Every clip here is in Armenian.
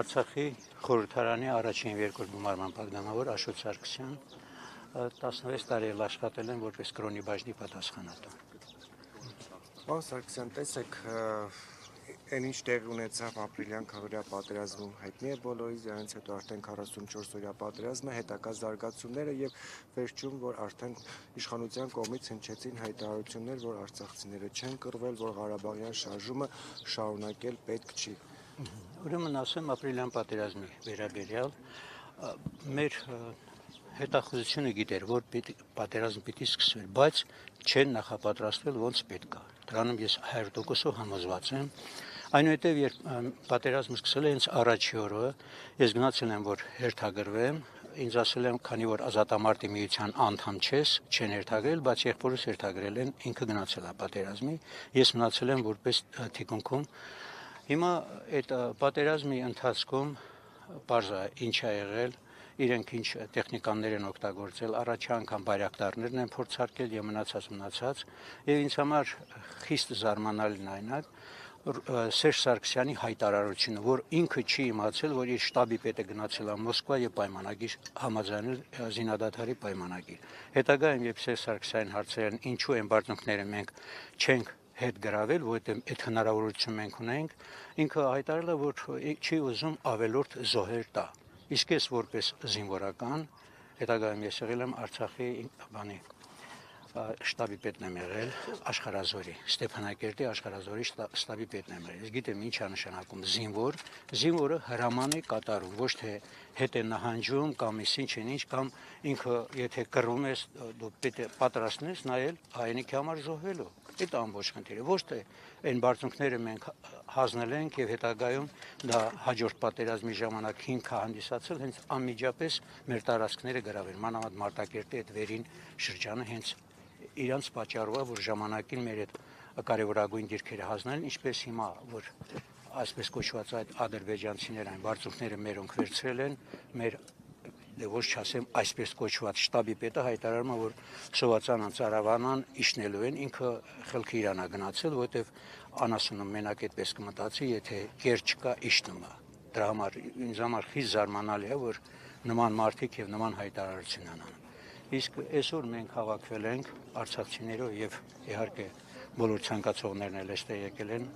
Արցախի խորհրդարանի առաջին երկրորդ գումարման պատգամավոր Աշոտ Սարգսյան 16 տարի էլ աշխատել են որպես կրոնի բաժնի պատասխանատու։ Պարոն Սարգսյան, տեսեք, այն ինչ տեղի ունեցավ ապրիլյան քարորյա պատերազմում հայտնի է բոլորիս, դրանից հետո արդեն 44-օրյա պատերազմը, հետագա զարգացումները եւ վերջում, որ արդեն իշխանության կողմից հնչեցին հայտարարություններ, որ արցախցիները չեն կռվել, որ Ղարաբաղյան շարժումը շարունակել պետք չի։ Ուրեմն ասեմ ապրիլյան պատերազմի վերաբերյալ մեր հետախուզությունը գիտեր, որ պատերազմ պիտի սկսվեր, բայց չեն նախապատրաստվել ոնց պետք է։ Դրանում ես 100% համոզված եմ։ Այնուհետև երբ պատերազմը սկսել է հենց առաջի օրը, ես գնացել եմ, որ հերթագրվեմ, ինձ ասել եմ, քանի որ ազատամարտի միության անդամ չես, չեն հերթագրել, բայց եղբորս հերթագրել են, ինքը գնացել է պատերազմի, ես մնացել եմ որպես թիկունքում։ Հիմա այդ պատերազմի ընթացքում բարձ է ինչ է եղել, իրենք ինչ տեխնիկաներ են օգտագործել, առաջի անգամ բայրակտարներն են փորձարկել եւ մնացած եւ ինձ համար խիստ զարմանալին այնակ Սերժ Սարգսյանի հայտարարությունը, որ ինքը չի իմացել, որ իր շտաբի պետը գնացել է Մոսկվա եւ պայմանագիր համաձայնել զինադադարի պայմանագիր։ Հետագայում երբ Սերժ Սարգսյանին հարցրել են ինչու են բարձունքները մենք չենք հետ գրավել, որովհետև այդ հնարավորություն մենք ունենք, ինքը հայտարարել է, որ չի ուզում ավելորդ զոհեր տա։ Իսկ ես որպես զինվորական, հետագայում ես եղել եմ Արցախի շտաբի պետն եմ եղել, Աշխարհազորի, Ստեփանակերտի Աշխարհազորի շտաբի պետն եմ եղել։ Ես գիտեմ ինչ է նշանակում զինվոր, զինվորը հրաման է կատարում, ոչ թե հետ է նահանջում կամ ինչ կամ ինքը եթե կռվում ես, դու պետք է պատրաստես նայել հայրենիքի համար զոհվելու։ Այդ ամբողջ խնդիրը, ոչ թե այն բարձունքները մենք հանձնել ենք եւ հետագայում դա հաջորդ պատերազմի ժամանակ հիմք հանդիսացել հենց անմիջապես մեր տարածքները գրավել, մանավանդ Մարտակերտի այդ վերին շրջանը հենց իրանց պատճառով է, որ ժամանակին մեր այդ կարևորագույն դիրքերը հանձնեն, ինչպես հիմա, որ այսպես կոչված այդ ադրբեջանցիներ այն բարձունքները մերոնք վերցրել են, մեր ոչ չասեմ այսպես կոչված շտաբի պետը հայտարարում է, որ Սովածանան Ծարավանան իջնելու են, ինքը խելքը իրանա գնացել, որովհետև անասունում մենակ այդպես կմտածի, եթե կեր չկա իջնում է։ Դրա համար ինձ համար խիստ զարմանալի է, որ նման մարդիկ եւ նման հայտարարություն են անում։ Իսկ այսօր մենք հավաքվել ենք արցախցիներով եւ իհարկե բոլոր ցանկացողներն էլ այստեղ եկել են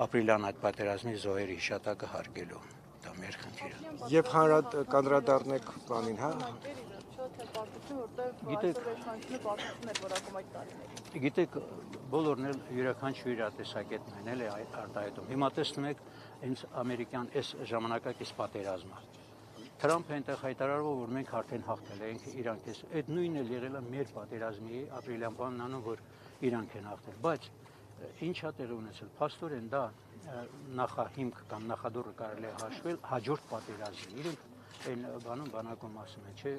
ապրիլյան այդ պատերազմի զոհերի հիշատակը հարգելու։ Դա մեր խնդիրը։ Եվ կանրադառնեք բանին, հա։ Գիտեք, բոլորն էլ յուրաքանչյուր տեսակետն են էլ արտահայտում։ Հիմա տեսնում եք հենց ամերիկյան այս ժամանակակից պատերազմը։ Թրամփը այնտեղ հայտարարում որ մենք արդեն հաղթել ենք, իրանք էս այդ նույնն էլ եղել է մեր պատերազմի ապրիլյան բանն անում, որ իրանք են հաղթել, բայց ինչ է տեղի ունեցել, փաստորեն դա նախահիմք կամ նախադուռը կարելի է հաշվել հաջորդ պատերազմին։ Իրենք այն բանակում ասում են, չէ,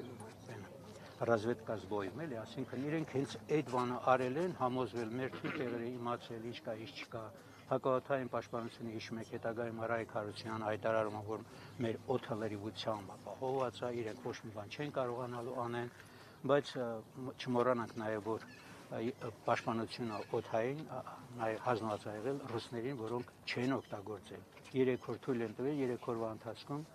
ռազվեդկա զբոյում էլի, ասինքն իրենք հենց այդ բանը արել են, համոզվել մեր թույլերը իմացել ինչ կա, ինչ չկա։ Հակաօդային պաշտպանությունը հիշում եք հետագայում Արայք Հարությունյանը հայտարարում որ մեր օդը լրիվությամբ ապահովված է, իրենք ոչ մի բան չեն կարողանալու անեն, բայց չմոռանանք նաև որ պաշտպանությունը օդային նաև հանձնված է եղել ռուսներին, որոնք չեն օգտագործել։ 3 օր թույլ են տվել, 3 օրվա ընթացքում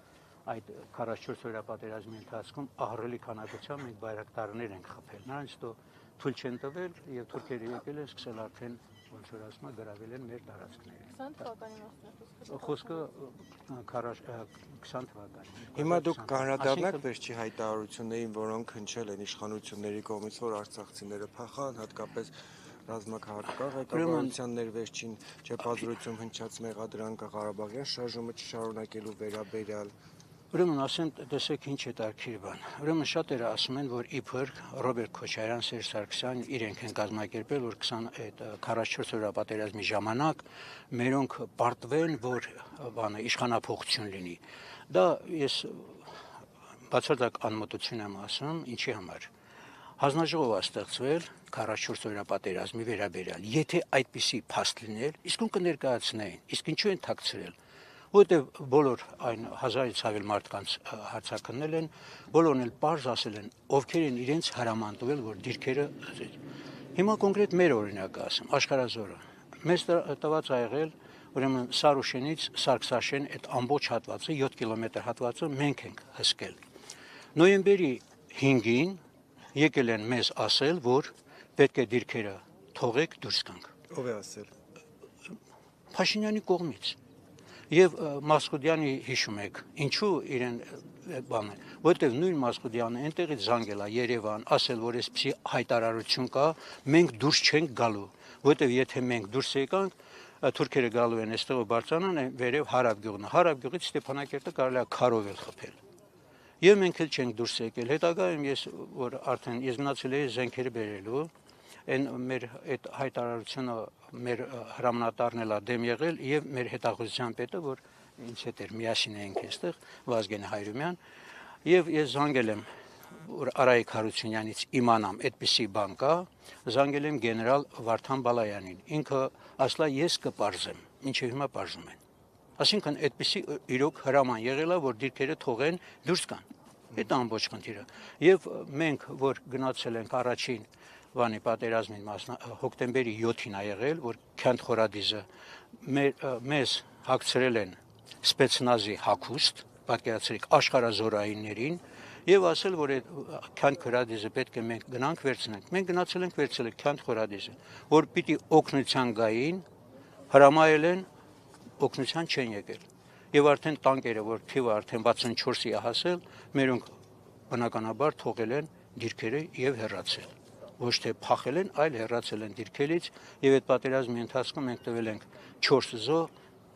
այդ 44 օրյա պատերազմի ընթացքում ահռելի քանակությամբ մենք բայրակտարներ ենք խփել։ Նրանց թույլ չեն տվել եւ թուրքերը եկել են սկսել արդեն ոնց որ ասում է գրավել են մեր տարածքները։ 20 թվականի մասնակցությունը։ Խոսքը 20 թվականի։ Հիմա դուք կանրադառնաք վերջի հայտարարություններին, որոնք հնչել են իշխանությունների կողմից, որ արցախցիները փախան, հատկապես ռազմաքաղաքական ղեկավարության ներվերջին չեպազրույցում հնչած մեղադրանքը Ղարաբաղյան շարժումը չշարունակելու վերաբերյալ։ Ուրեմն ասեմ, տեսեք ինչ հետաքրքիր բան։ Ուրեմն շատերը ասում են, որ իբր Ռոբերտ Քոչարյան, Սերժ Սարգսյան իրենք են կազմակերպել, որ 44 օրյա պատերազմի ժամանակ մերոնք պարտվեն, որ իշխանափոխություն լինի։ Դա ես բացարձակ անմտություն եմ ասում, ինչի համար։ Հանձնաժողով է ստեղծվել 44 օրյա պատերազմի վերաբերյալ։ Եթե այդպիսի փաստ լիներ, իսկ ում կներկայացնեին, իսկ ինչու են թաքցրել։ Որտեղ բոլոր այն 1000-ից ավել մարդկանց հարցաքննել են, բոլորն էլ պարզ ասել են, ովքեր են իրենց հրաման տվել, որ դիրքերը հիմա կոնկրետ մեր օրինակը ասեմ, Աշխարհազորը։ Մեզ տված ա եղել, ուրեմն Սարուշենից Սարգսաշեն այդ ամբողջ հատվածը 7 կիլոմետր հատվածը մենք ենք հսկել։ Նոյեմբերի 5-ին եկել են մեզ ասել, որ պետք է դիրքերը թողեք դուրս գանք։ Ով է ասել։ Փաշինյանի կողմից։ Եվ Մասխուդյանի հիշում եք, ինչու իրեն բանը, որտեղ նույն Մասխուդյանը այնտեղից զանգել է Երևան, ասել, որ այսպեսի հայտարարություն կա, մենք դուրս չենք գալու, որտեղ եթե մենք դուրս եկանք, թուրքերը գալու են այստեղով բարձրանան, վերև Հարավ գյուղն, Հարավ գյուղից Ստեփանակերտը կարելի է քարով էլ խփել։ Եվ մենք էլ չենք դուրս եկել։ Հետագայում ես որ արդեն ես մնացել էի զենքերը բերելու, այն մեր այդ հայտարարությունը մեր հրամանատարն էլ դեմ եղել եւ մեր հետախուզության պետը, որ ինձ հետ էր միասին էինք այստեղ, Վազգեն Հայրումյան, եւ ես զանգել եմ որ Արայիկ Հարությունյանից իմանամ այդպիսի բան կա, զանգել եմ գեներալ Վարդան Բալայանին։ Ինքը ասլա ես կպարզեմ, ինչեւ հիմա պարզում են։ Այսինքն այդպիսի իրոք հրաման եղել է, որ դիրքերը թողեն դուրս գան։ Այդ ամբողջ խնդիրը։ Եվ մենք որ գնացել ենք առաջին բանի պատերազմին հոկտեմբերի 7-ին ա եղել, որ Քանդ Խորադիզը մեզ հագցրել են սպեցնազի հագուստ, պատկերացրեք աշխարհազորայիններին եւ ասել, որ այդ Քանդ Խորադիզը պետք է մենք գնանք վերցնենք։ Մենք գնացել ենք վերցել Քանդ Խորադիզը, որ պիտի օգնության գային, հրամայել են օգնության չեն եկել։ Եվ արդեն տանկերը, որ թիվը արդեն 64-ի է հասել, մերոնք բնականաբար թողել են դիրքերը եւ հեռացել։ Ոչ թե փախել են, այլ հեռացել են դիրքերից եւ այդ պատերազմի ընթացքում մենք տվել ենք 4 զո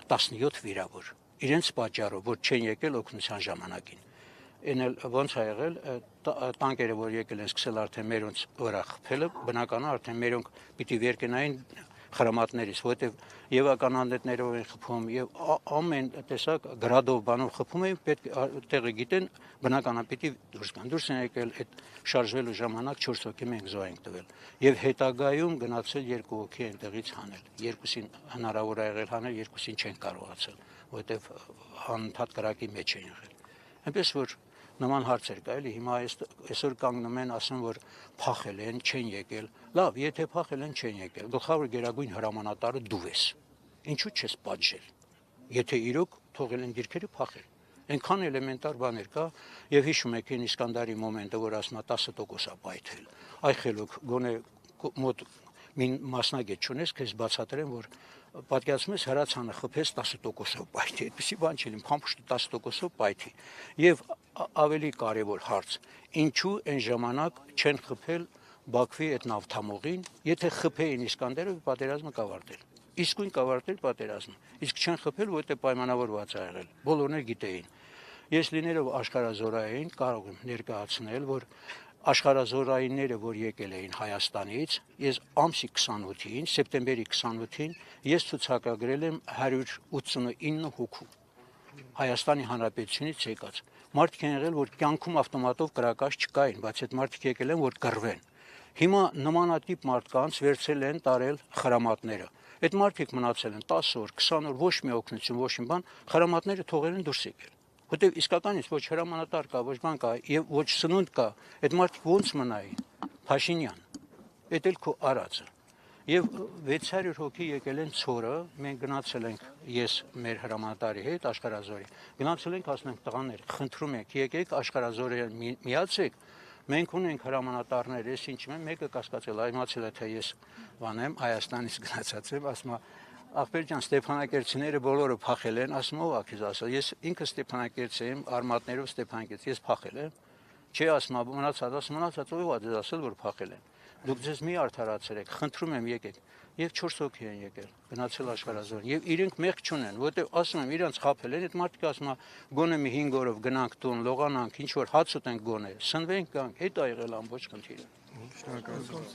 17 վիրավոր։ Իրենց պատճառով, որ չեն եկել օգնության ժամանակին։ Այն էլ ոնց է եղել, տանկերը, որ եկել են սկսել արդեն մերոնց վրա խփելը, բնականաբար արդեն մերոնք պիտի վերկենային խրամատներից, որտեվ եւ ականանդետներով են խփում եւ ամեն տեսակ գրադով բանով խփում են, պետք է տեղը գիտեն, բնականաբար պիտի դուրս գան։ Դուրս են եկել այդ շարժվելու ժամանակ 4 հոգի մենք զոհ ենք տվել եւ հետագայում գնացել 2 հոգի այնտեղից հանել։ Երկուսին հնարավոր է եղել հանել, երկուսին չեն կարողացել, որտեվ անընդհատ կրակի մեջ են եղել։ Այնպես որ նման հարցեր կա, էլի հիմա այսօր կանգնում են ասում, որ փախել են, չեն եկել։ Լավ, եթե փախել են, չեն եկել։ Գլխավոր գերագույն հրամանատարը դու ես։ Ինչու՞ չես պատժել։ Եթե իրոք թողել են դիրքերը փախել։ Այնքան էլեմենտար բաներ կա, եւ հիշում եք այն Իսկանդարի մոմենտը, որ ասում է 10% է պայթել։ Այ խելոք, գոնե մոտ մին մասնագետ չունես, քեզ բացատրեմ, որ պատկերացնում ես հրացանը խփես 10%-ով պայթի, այդպեսի բան չէ, փամփուշտը 10%-ով պայթի։ Եվ ավելի կարևոր հարց, ինչու այն ժամանակ չեն խփել Բաքվի այդ նավթամողին, եթե խփեին Իսկանդերը, պատերազմը կավարտել։ Իսկույն կավարտել պատերազմը։ Իսկ չեն խփել, որտեղ պայմանավորված է եղել։ Բոլորն էլ գիտեին։ Ես լինելով աշխարհազորային կարող եմ ներկայացնել, որ աշխարհազորայինները, որ եկել էին Հայաստանից, ես ամսի 28-ին, սեպտեմբերի 28-ին, ես ցուցակագրել եմ 189 հոգու Հայաստանի Հանրապետությունից եկած։ Մարդիկ են եղել, որ կյանքում ավտոմատով կրակած չկային, բայց այդ մարդիկ եկել են, որ կռվեն։ Հիմա նմանատիպ մարդկանց վերցել են տարել խրամատները։ Այդ մարդիկ մնացել են 10 օր, 20 օր, ոչ մի օգնություն, ոչ մի բան, խրամատները թողել են դուրս եկել։ Որտեւ իսկականից ոչ հրամանատար կա, ոչ բան կա եւ ոչ սնունդ կա, այդ մարդիկ ոնց մնային։ Փաշինյան։ Էդ էլ քո արածը։ Եվ 600 հոգի եկել են ծորը, մենք գնացել ենք ես մեր հրամանատարի հետ աշխարհազորի։ Գնացել ենք, ասում ենք տղաներ, խնդրում եք, եկեք աշխարհազորի միացեք։ Մենք ունենք հրամանատարներ, ես ինչ եմ, մեկը կասկածել, իմացել է թե ես բանեմ Հայաստանից գնացած եմ, ասում է ախպեր ջան, Ստեփանակերտցիները բոլորը փախել են, ասում ով է քեզ ասել, ես ինքը Ստեփանակերտցի եմ, արմատներով Ստեփանակերտցի, ես փախել եմ։ Չէ, ասում մնացած ով է դες ասել, որ փախել են։ Դուք ձեզ մի արդարացրեք, խնդրում եմ եկեք։ Եվ 4 հոգի են եկել, գնացել աշխարհազոր։ Եվ իրենք մեղք չունեն, որտեղ ասում եմ, իրանց խաբել են, այդ մարդիկ ասում է, գոնե մի 5 օրով գնանք տուն, լողանանք, ինչ որ հաց ուտենք գոնե, սնվենք գանք, հետ ա եղել ամբողջ խնդիրը։ Շնորհակալություն։